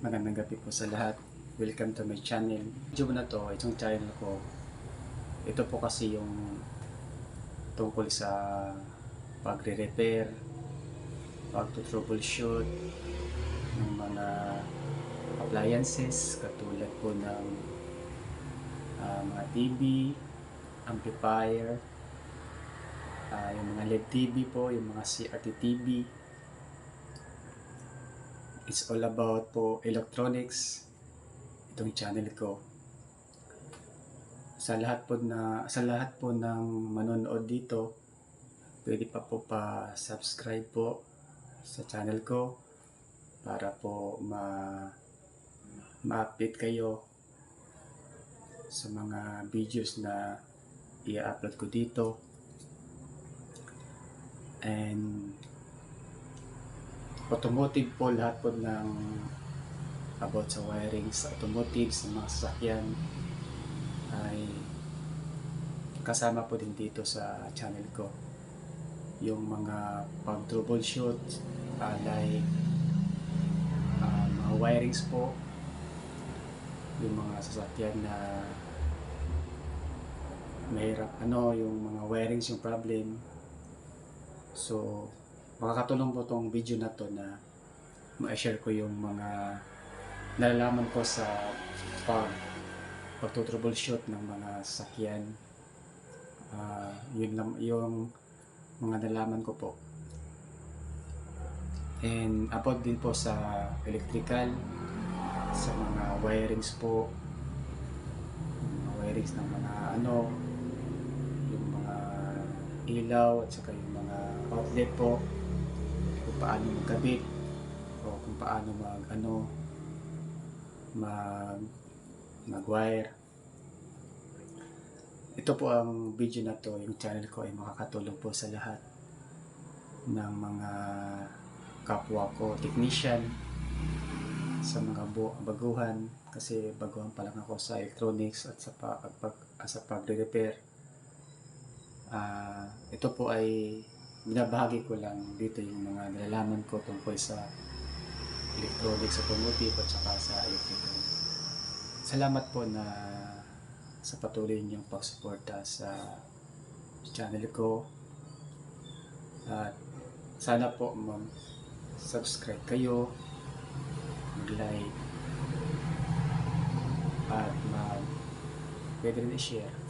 Magandang gabi po sa lahat. Welcome to my channel. Video na to, itong channel ko. Ito po kasi yung tungkol sa pagre-repair, pag-troubleshoot ng mga appliances katulad po ng mga TV, amplifier, yung mga LED TV po, yung mga CRT TV. It's all about po electronics, itong channel ko. Sa lahat po ng manonood dito, pwede pa po pa-subscribe po sa channel ko para po ma-update kayo sa mga videos na i-upload ko dito. And automotive po, lahat po ng about sa wiring sa automotive, sa mga sasakyan ay kasama po din dito sa channel ko. Yung mga pag-troubleshoot, like mga wirings po, yung mga sasakyan na mahirap yung mga wirings yung problem. So makakatulong po tong video na to na ma-share ko yung mga nalalaman ko sa pag-troubleshoot ng mga sasakyan. Yung mga nalaman ko po. And about din po sa electrical, sa mga wirings po, mga wirings ng mga yung mga ilaw at saka yung mga outlet po, kung paano magkabit o kung paano mag-wire. Ito po ang video na to, yung channel ko ay makakatulong po sa lahat ng mga kapwa ko technician, sa mga baguhan, kasi baguhan pa lang ako sa electronics at sa pagre-repair. Ito po ay binabahagi ko lang dito yung mga nalalaman ko tungkol sa electronics, automotive at saka sa electrical. Salamat po sa patuloy niyong pagsuporta sa channel ko, at sana po mag-subscribe kayo, mag-like, at pwede rin i-share